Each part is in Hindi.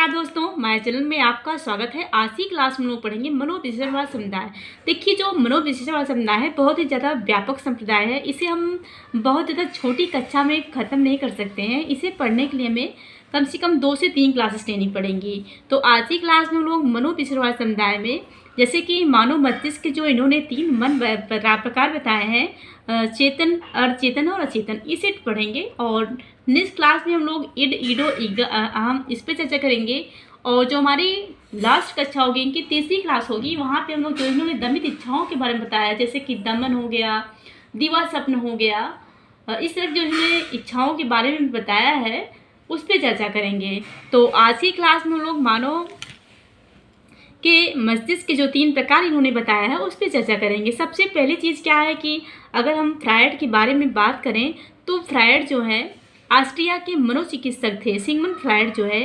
नमस्कार दोस्तों, हमारे चैनल में आपका स्वागत है। आज की क्लास में हम लोग पढ़ेंगे मनोविश्लेषण समुदाय। देखिए, जो मनोविश्लेषण समुदाय है बहुत ही ज़्यादा व्यापक संप्रदाय है। इसे हम बहुत ज़्यादा छोटी कक्षा में ख़त्म नहीं कर सकते हैं। इसे पढ़ने के लिए हमें कम से कम 2 से 3 क्लासेस लेनी पड़ेंगी। तो आज की क्लास में हम लोग मनोविश्लेषण समुदाय में जैसे कि मानव मस्तिष्क के जो इन्होंने 3 मन प्रकार बताए हैं, चेतन, अर्धचेतन और अचेतन, इसे पढ़ेंगे। और नेक्स्ट क्लास में हम लोग इड, ईडो, हम इस पे चर्चा करेंगे। और जो हमारी लास्ट कक्षा होगी, इनकी तीसरी क्लास होगी, वहाँ पे हम लोग जो इन्होंने दमित इच्छाओं के बारे में बताया, जैसे कि दमन हो गया, दिवा स्वप्न हो गया, इस तरह जो इन्होंने इच्छाओं के बारे में बताया है उस पर चर्चा करेंगे। तो आज की क्लास में हम लोग मानव के मस्तिष्क के जो 3 प्रकार इन्होंने बताया है उस पर चर्चा करेंगे। सबसे पहली चीज़ क्या है कि अगर हम फ्रायड के बारे में बात करें तो फ्रायड जो है ऑस्ट्रिया के मनोचिकित्सक थे। सिगमंड फ्रायड जो है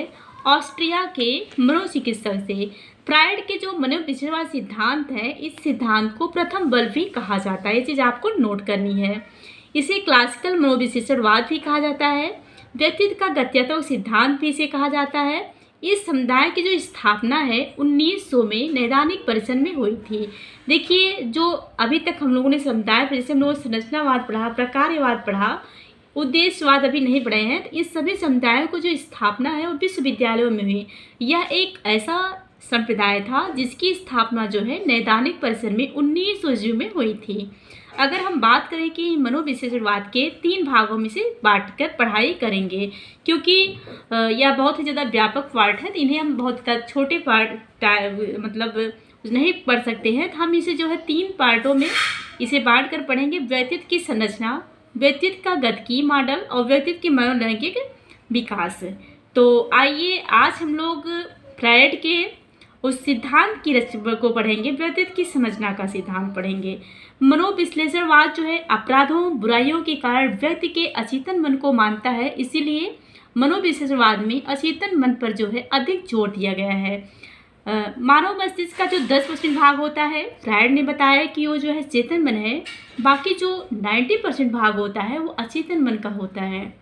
ऑस्ट्रिया के मनोचिकित्सक थे। फ्रायड के जो मनोविश्लेषण सिद्धांत है, इस सिद्धांत को प्रथम बल भी कहा जाता है। ये चीज़ आपको नोट करनी है। इसे क्लासिकल मनोविश्लेषणवाद भी कहा जाता है। व्यक्तित्व का गत्यात्मक सिद्धांत भी इसे कहा जाता है। इस समुदाय की जो स्थापना है 1900 में नैदानिक परिसर में हुई थी। देखिए, जो अभी तक हम लोगों ने समुदाय परिसर में संरचनावाद पढ़ा, प्रकार्यवाद पढ़ा, उद्देश्यवाद अभी नहीं पढ़े हैं। तो इस सभी समुदायों को जो स्थापना है वो विश्वविद्यालयों में हुई। यह एक ऐसा संप्रदाय था जिसकी स्थापना जो है नैदानिक परिसर में 1900 ईस्वी में हुई थी। अगर हम बात करें कि मनोविश्लेषणवाद के 3 भागों में से बांटकर पढ़ाई करेंगे, क्योंकि यह बहुत ही ज़्यादा व्यापक पार्ट है, तो इन्हें हम बहुत छोटे पार्ट मतलब नहीं पढ़ सकते हैं। तो हम इसे जो है 3 पार्टों में इसे बांट कर पढ़ेंगे। व्यक्तित्व की संरचना, व्यक्तित्व का गतिकी मॉडल और व्यक्तित्व के मनोलैंगिक विकास। तो आइए आज हम लोग फ्रायड के उस सिद्धांत की रचना को पढ़ेंगे, व्यक्तित्व की समझना का सिद्धांत पढ़ेंगे। मनोविश्लेषणवाद जो है अपराधों, बुराइयों के कारण व्यक्ति के अचेतन मन को मानता है, इसीलिए मनोविश्लेषणवाद में अचेतन मन पर जो है अधिक जोर दिया गया है। मानव मस्तिष्क का जो 10% भाग होता है, फ्रायड ने बताया कि वो जो है चेतन मन है, बाकी जो 90% भाग होता है वो अचेतन मन का होता है।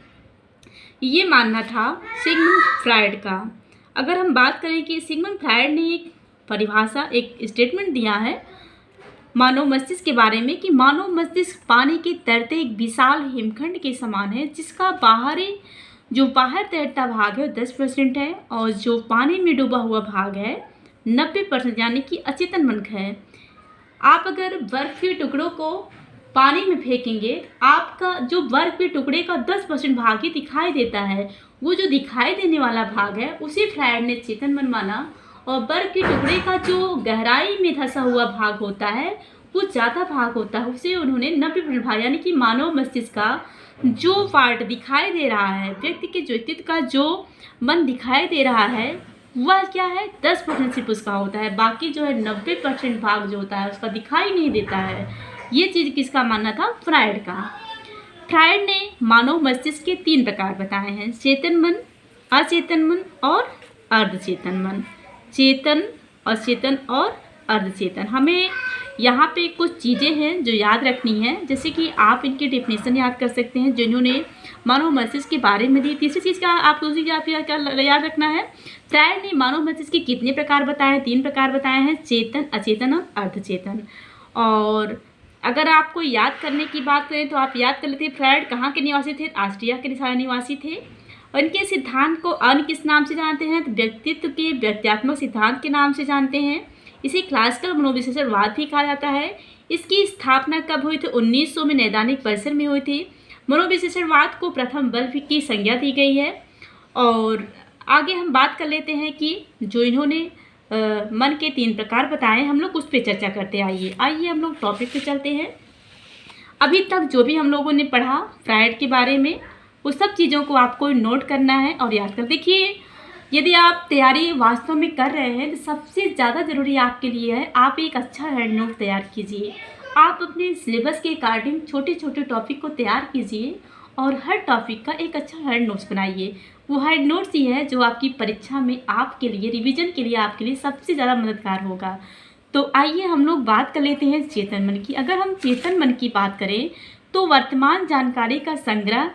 ये मानना था सिगमंड फ्रायड का। अगर हम बात करें कि सिगमंड फ्रायड ने एक परिभाषा, एक स्टेटमेंट दिया है मानव मस्तिष्क के बारे में कि मानव मस्तिष्क पानी के तैरते एक विशाल हिमखंड के समान है, जिसका बाहर तैरता भाग है 10% है और जो पानी में डूबा हुआ भाग है 90%, यानी कि अचेतन मन है। आप अगर बर्फ के टुकड़ों को पानी में फेंकेंगे, आपका जो बर्फ के टुकड़े का 10% भाग ही दिखाई देता है। वो जो दिखाई देने वाला भाग है उसे फ्रायड ने चेतन मन माना, और बर्फ के टुकड़े का जो गहराई में धंसा हुआ भाग होता है वो ज़्यादा भाग होता है, उसे उन्होंने 90% भाग, यानी कि मानव मस्तिष्क का जो पार्ट दिखाई दे रहा है, व्यक्ति के व्यक्तित्व का जो मन दिखाई दे रहा है, वह क्या है 10% सिर्फ उसका होता है। बाकी जो है 90% भाग जो होता है उसका दिखाई नहीं देता है। ये चीज़ किसका मानना था? फ्रायड का। फ्रायड ने मानव मस्तिष्क के 3 प्रकार बताए हैं, चेतन मन, अचेतन मन और अर्धचेतन मन। चेतन, अचेतन और अर्धचेतन। हमें यहाँ पे कुछ चीज़ें हैं जो याद रखनी है, जैसे कि आप इनकी डेफिनेशन याद कर सकते हैं जो इन्होंने मानव मस्तिष्क के बारे में दी। तीसरी चीज़ दूसरी क्या याद रखना है, फ्रायड ने मानव मस्तिष्क के कितने प्रकार बताए हैं? 3 प्रकार बताए हैं, चेतन, अचेतन और अर्धचेतन। और अगर आपको याद करने की बात करें तो आप याद कर लेते हैं फ्रायड कहाँ के निवासी थे? ऑस्ट्रिया के निवासी थे। और इनके सिद्धांत को अन्य किस नाम से जानते हैं? तो व्यक्तित्व के व्यक्त्यात्मक सिद्धांत के नाम से जानते हैं। इसे क्लासिकल मनोविश्लेषणवाद भी कहा जाता है। इसकी स्थापना कब हुई थी? 1900 में नैदानिक परिसर में हुई थी। मनोविश्लेषणवाद को प्रथम बल की संज्ञा दी गई है। और आगे हम बात कर लेते हैं कि जो इन्होंने मन के 3 प्रकार बताए, हम लोग उस पर चर्चा करते आइए हम लोग टॉपिक पे चलते हैं। अभी तक जो भी हम लोगों ने पढ़ा फ्रायड के बारे में, उस सब चीज़ों को आपको नोट करना है और याद कर। देखिए, यदि आप तैयारी वास्तव में कर रहे हैं तो सबसे ज़्यादा ज़रूरी आपके लिए है आप एक अच्छा हैंड नोट तैयार कीजिए। आप अपने सिलेबस के अकॉर्डिंग छोटे छोटे टॉपिक को तैयार कीजिए और हर टॉपिक का एक अच्छा हैंड नोट्स बनाइए। वो हैंड नोट्स ही है जो आपकी परीक्षा में आपके लिए, रिवीजन के लिए आपके लिए सबसे ज़्यादा मददगार होगा। तो आइए हम लोग बात कर लेते हैं चेतन मन की। अगर हम चेतन मन की बात करें तो वर्तमान जानकारी का संग्रह,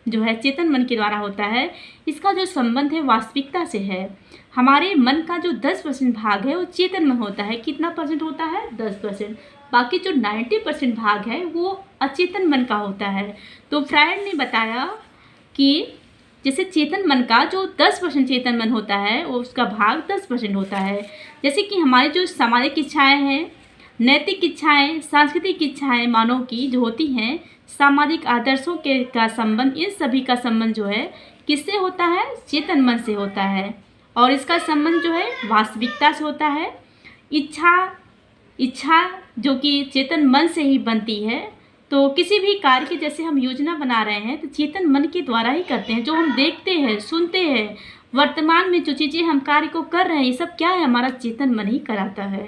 जो है चेतन मन के द्वारा होता है, इसका जो संबंध है वास्तविकता से है। हमारे मन का जो 10% भाग है वो चेतन मन होता है। कितना परसेंट होता है? 10%। बाकी जो 90% भाग है वो अचेतन मन का होता है। तो फ्रायड ने बताया कि जैसे चेतन मन का जो 10% चेतन मन होता है वो उसका भाग 10% होता है। जैसे कि हमारी जो सामाजिक इच्छाएं हैं, नैतिक इच्छाएं, सांस्कृतिक इच्छाएं मानव की जो होती हैं, सामाजिक आदर्शों के का संबंध, इन सभी का संबंध जो है किससे होता है? चेतन मन से होता है। और इसका संबंध जो है वास्तविकता से होता है। इच्छा जो कि चेतन मन से ही बनती है। तो किसी भी कार्य की जैसे हम योजना बना रहे हैं तो चेतन मन के द्वारा ही करते हैं। जो हम देखते हैं, सुनते हैं, वर्तमान में जो चीज़ें हम कार्य को कर रहे हैं, ये सब क्या है? हमारा चेतन मन ही कराता है।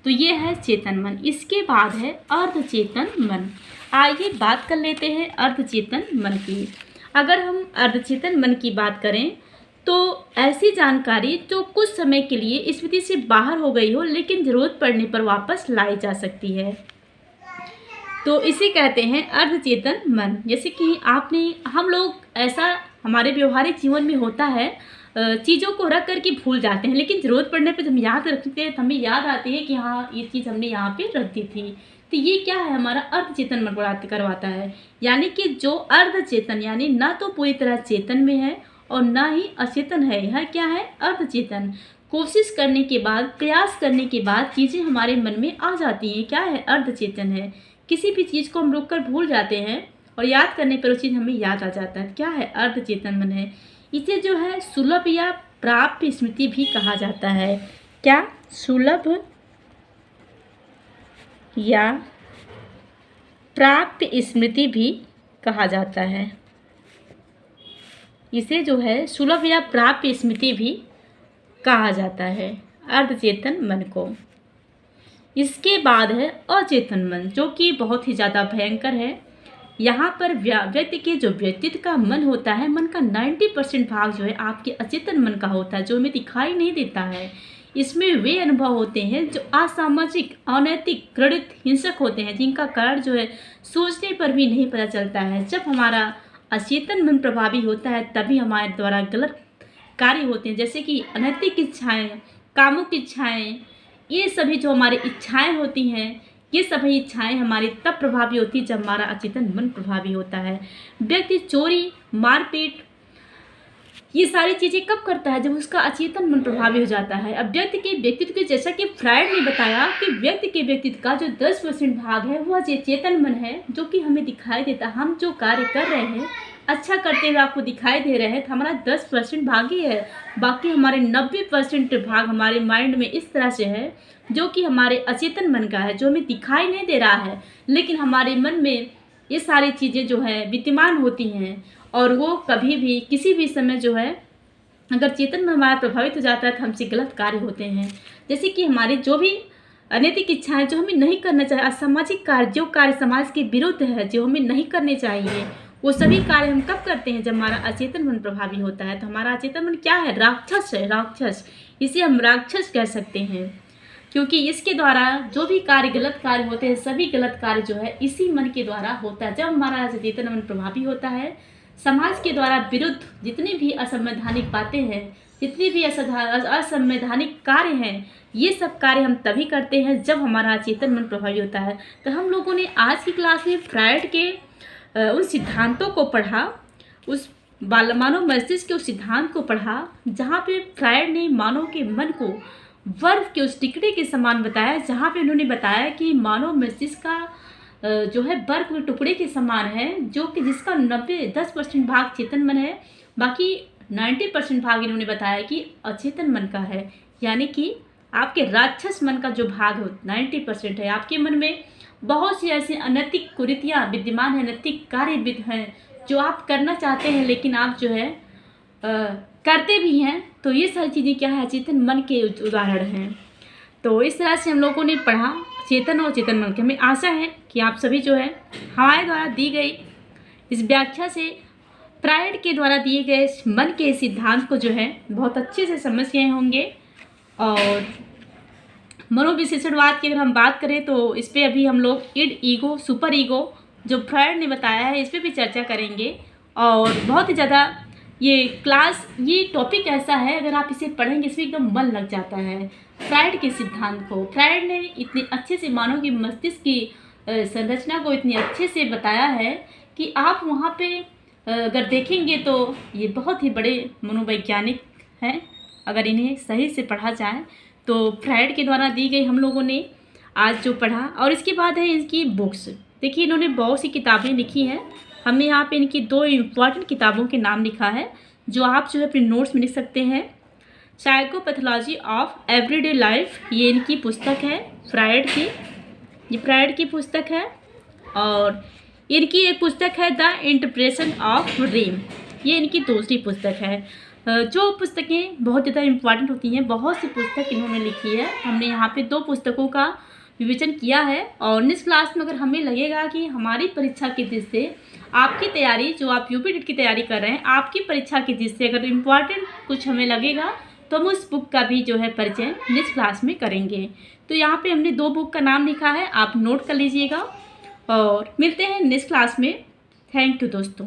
तो ये है चेतन मन। इसके बाद है अर्धचेतन मन। आइए बात कर लेते हैं अर्धचेतन मन की। अगर हम अर्धचेतन मन की बात करें तो ऐसी जानकारी जो कुछ समय के लिए स्मृति से बाहर हो गई हो लेकिन ज़रूरत पड़ने पर वापस लाई जा सकती है, तो इसे कहते हैं अर्धचेतन मन। जैसे कि हम लोग ऐसा हमारे व्यवहारिक जीवन में होता है, चीज़ों को रख कर के भूल जाते हैं, लेकिन ज़रूरत पड़ने पे हम याद रखते हैं तो हमें याद आती है कि हाँ ये चीज़ हमने यहाँ पे रख दी थी। तो ये क्या है? हमारा अर्धचेतन मन करवाता है। यानी कि जो अर्धचेतन यानी ना तो पूरी तरह चेतन में है और ना ही अचेतन है, यह क्या है? अर्धचेतन। कोशिश करने के बाद, प्रयास करने के बाद चीज़ें हमारे मन में आ जाती हैं, क्या है? अर्धचेतन है। किसी भी चीज़ को हम रोक कर भूल जाते हैं और याद करने पर वो चीज़ हमें याद आ जाता है, क्या है? अर्धचेतन मन है। इसे जो है सुलभ या प्राप्य स्मृति भी कहा जाता है। क्या? सुलभ या प्राप्य स्मृति भी कहा जाता है। इसे जो है सुलभ या प्राप्य स्मृति भी कहा जाता है अर्धचेतन मन को। इसके बाद है अचेतन मन, जो कि बहुत ही ज़्यादा भयंकर है। यहाँ पर व्यक्ति के जो व्यक्तित्व का मन होता है, मन का 90% भाग जो है आपके अचेतन मन का होता है, जो हमें दिखाई नहीं देता है। इसमें वे अनुभव होते हैं जो असामाजिक, अनैतिक, घृणित, हिंसक होते हैं, जिनका कारण जो है सोचने पर भी नहीं पता चलता है। जब हमारा अचेतन मन प्रभावी होता है तभी हमारे द्वारा गलत कार्य होते हैं, जैसे कि अनैतिक इच्छाएं, कामुक इच्छाएं, ये सभी जो हमारी इच्छाएं होती हैं, ये सभी इच्छाएं हमारी तब प्रभावी होती है जब हमारा अचेतन मन प्रभावी होता है। व्यक्ति चोरी, मारपीट, ये सारी चीज़ें कब करता है? जब उसका अचेतन मन प्रभावी हो जाता है। अब व्यक्ति के व्यक्तित्व के, जैसा कि फ्रायड ने बताया कि व्यक्ति के व्यक्तित्व का जो 10% भाग है वह चेतन मन है, जो कि हमें दिखाई देता है। हम जो कार्य कर रहे हैं, अच्छा करते हुए आपको दिखाई दे रहे हैं, तो हमारा 10% भाग ही है। बाकी हमारे 90% भाग हमारे माइंड में इस तरह से है, जो कि हमारे अचेतन मन का है, जो हमें दिखाई नहीं दे रहा है, लेकिन हमारे मन में ये सारी चीज़ें जो है विद्यमान होती हैं। और वो कभी भी किसी भी समय जो है अगर चेतन में हमारा प्रभावित हो जाता है तो हमसे गलत कार्य होते हैं। जैसे कि हमारी जो भी अनैतिक इच्छाएं जो हमें नहीं करना चाहिए, असामाजिक कार्य, जो कार्य समाज के विरुद्ध है, जो हमें नहीं करने चाहिए, वो सभी कार्य हम कब करते हैं? जब हमारा अचेतन मन प्रभावी होता है। तो हमारा अचेतन मन क्या है? राक्षस है, राक्षस। इसे हम राक्षस कह सकते हैं, क्योंकि इसके द्वारा जो भी कार्य, गलत कार्य होते हैं, सभी गलत कार्य जो है इसी मन के द्वारा होता है। जब हमारा अचेतन मन प्रभावी होता है, समाज के द्वारा विरुद्ध जितनी भी असंवैधानिक बातें हैं, जितनी भी असंवैधानिक कार्य हैं, ये सब कार्य हम तभी करते हैं जब हमारा अचेतन मन प्रभावी होता है। तो हम लोगों ने आज की क्लास में फ्रायड के उन सिद्धांतों को पढ़ा, उस मानव मस्तिष्क के उस सिद्धांत को पढ़ा, जहाँ पे फ्रायड ने मानव के मन को बर्फ के उस टिकड़े के समान बताया, जहाँ पे उन्होंने बताया कि मानव मस्तिष्क का जो है बर्फ के टुकड़े के समान है, जो कि जिसका 10% भाग चेतन मन है, बाकी 90% भाग इन्होंने बताया कि अचेतन मन का है। यानी कि आपके राक्षस मन का जो भाग हो 90% है, आपके मन में बहुत सी ऐसी अनैतिक कुरीतियाँ विद्यमान हैं, अनैतिक कार्य हैं जो आप करना चाहते हैं, लेकिन आप जो है करते भी हैं। तो ये सारी चीज़ें क्या है? अचेतन मन के उदाहरण हैं। तो इस तरह से हम लोगों ने पढ़ा चेतन और चेतन मन के। हमें आशा है कि आप सभी जो है हमारे द्वारा दी गई इस व्याख्या से, फ्रायड के द्वारा दिए गए मन के सिद्धांत को जो है बहुत अच्छे से समझ गए होंगे। और मनोविश्लेषणवाद की अगर हम बात करें तो इस पर अभी हम लोग इड, ईगो, सुपर ईगो जो फ्रायड ने बताया है, इस पर भी चर्चा करेंगे। और बहुत ही ज़्यादा ये टॉपिक ऐसा है, अगर आप इसे पढ़ेंगे इसमें एकदम मन लग जाता है। फ्राइड के सिद्धांत को फ्राइड ने इतने अच्छे से मानव की मस्तिष्क की संरचना को इतने अच्छे से बताया है कि आप वहाँ पे अगर देखेंगे तो ये बहुत ही बड़े मनोवैज्ञानिक हैं। अगर इन्हें सही से पढ़ा जाए तो फ्राइड के द्वारा दी गई हम लोगों ने आज जो पढ़ा। और इसके बाद है इनकी बुक्स। देखिए इन्होंने बहुत सी किताबें लिखी हैं। हमने यहाँ पे इनकी 2 इम्पॉर्टेंट किताबों के नाम लिखा है जो आप जो है अपने नोट्स में लिख सकते हैं। साइकोपैथोलॉजी ऑफ एवरीडे लाइफ, ये इनकी पुस्तक है फ्राइड की, ये फ्राइड की पुस्तक है। और इनकी एक पुस्तक है द इंटरप्रेशन ऑफ ड्रीम, ये इनकी दूसरी पुस्तक है। जो पुस्तकें बहुत ज़्यादा इम्पॉर्टेंट होती हैं, बहुत सी पुस्तक इन्होंने लिखी है। हमने यहाँ पे 2 पुस्तकों का विवेचन किया है। और नेक्स्ट क्लास में अगर हमें लगेगा कि हमारी परीक्षा की दृष्टि से आपकी तैयारी, जो आप यूपी टेट की तैयारी कर रहे हैं, आपकी परीक्षा की दृष्टि से अगर इम्पॉर्टेंट कुछ हमें लगेगा तो हम उस बुक का भी जो है परिचय नेक्स्ट क्लास में करेंगे। तो यहाँ पे हमने 2 बुक का नाम लिखा है, आप नोट कर लीजिएगा और मिलते हैं नेक्स्ट क्लास में। थैंक यू दोस्तों।